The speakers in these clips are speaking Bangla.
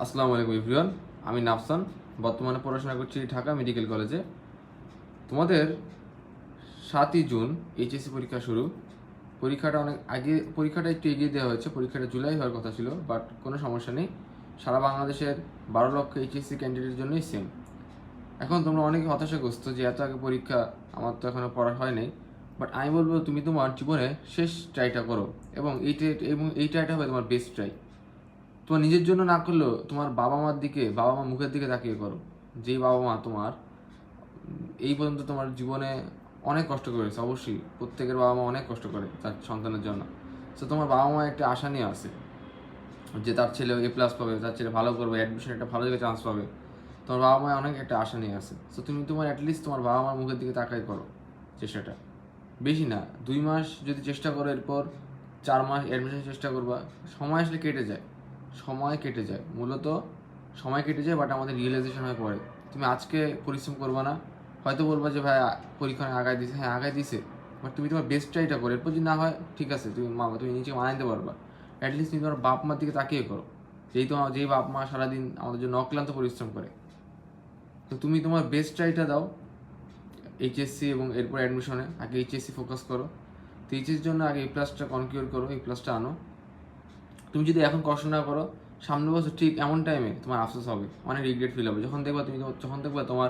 আসসালামু আলাইকুম এভরিওয়ান, আমি নাফসান। বর্তমানে পড়াশোনা করছি ঢাকা মেডিকেল কলেজে। তোমাদের 7ই জুন এইচএসসি পরীক্ষা শুরু। পরীক্ষাটা একটু এগিয়ে দেওয়া হয়েছে। পরীক্ষাটা জুলাই হওয়ার কথা ছিল, বাট কোনো সমস্যা নেই। সারা বাংলাদেশের 12 লক্ষ এইচএসসি ক্যান্ডিডেটের জন্যই সেম। এখন তোমরা অনেকে হতাশাগ্রস্ত যে এত আগে পরীক্ষা, আমার তো এখনও পড়া হয় নাই। বাট আমি বলবো তুমি তোমার জীবনে শেষ ট্রাইটা করো, এবং এই ট্রাইটা হবে তোমার বেস্ট ট্রাই। তোমার নিজের জন্য না করলেও তোমার বাবা মা মুখের দিকে তাকিয়ে করো। যেই বাবা মা তোমার এই পর্যন্ত তোমার জীবনে অনেক কষ্ট করেছে। অবশ্যই প্রত্যেকের বাবা মা অনেক কষ্ট করে তার সন্তানের জন্য। তো তোমার বাবা মা একটা আশা নিয়ে আসে যে তার ছেলে A+ পাবে, তার ছেলে ভালো করবে, অ্যাডমিশন একটা ভালো জায়গায় চান্স পাবে। তোমার বাবা মা অনেক একটা আশা নিয়ে আসে। তো তুমি তোমার অ্যাটলিস্ট তোমার বাবা মার মুখের দিকে তাকাই করো চেষ্টাটা। বেশি না, 2 মাস যদি চেষ্টা করো, এরপর 4 মাস অ্যাডমিশন চেষ্টা করবা। সময় আসলে কেটে যায়, সময় কেটে যায়, মূলত সময় কেটে যায়, বাট আমাদের রিয়েলাইজেশন হয়ে পড়ে। তুমি আজকে পরিশ্রম করবা না, হয়তো বলবা যে ভাই পরীক্ষা আগায় দিছে, হ্যাঁ আগায় দিছে, বাট তুমি তোমার বেস্ট ট্রাইটা করো। এরপর যদি না হয় ঠিক আছে, তুমি নিজেকে মানাইতে পারবা। অ্যাটলিস্ট তুমি তোমার বাপ মার দিকে তাকিয়ে করো। যেই বাপ মা সারাদিন আমাদের জন্য অক্লান্ত পরিশ্রম করে। তো তুমি তোমার বেস্ট ট্রাইটা দাও এইচএসসি এবং এরপর অ্যাডমিশনে। আগে এইচএসসি ফোকাস করো। তো এইচএসির জন্য আগে A+টা কনকিউর করো, A+টা আনো। তুমি যদি এখন কষ্ট না করো, সামনের বছর ঠিক এমন টাইমে তোমার আফসোস হবে, অনেক রিগ্রেট ফিল হবে। যখন দেখবা তোমার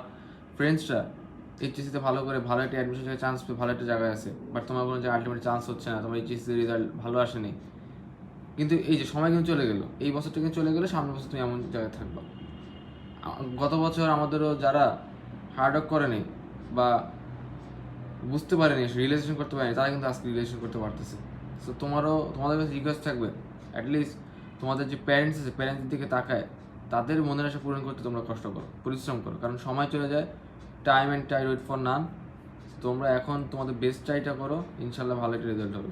ফ্রেন্ডসরা এইচএসসিতে ভালো করে ভালো একটা অ্যাডমিশন চান্স পেয়ে ভালো একটা জায়গায় আছে, বাট তোমার কোনো জায়গায় আলটিমেট চান্স হচ্ছে না, তোমার এইচএসসি রেজাল্ট ভালো আসেনি। কিন্তু এই যে সময় কিন্তু চলে গেলো, এই বছরটা কিন্তু চলে গেলে, সামনের বছর তুমি এমন জায়গায় থাকবা। গত বছর আমাদেরও যারা হার্ডওয়ার্ক করেনি বা বুঝতে পারেনি, রিয়েলাইজেশন করতে পারেনি, তারা কিন্তু আজকে রিয়েলাইজেশন করতে পারতেছে। তো তোমাদের কাছে রিকোয়েস্ট থাকবে, অ্যাটলিস্ট তোমাদের যে প্যারেন্টস আছে, প্যারেন্টসের দিকে তাকায় তাদের মনের আশা পূরণ করতে তোমরা কষ্ট করো, পরিশ্রম করো, কারণ সময় চলে যায়। Time and tide wait for none. তোমরা এখন তোমাদের বেস্ট ট্রাইটা করো, ইনশাল্লাহ ভালো একটা রেজাল্ট হবে।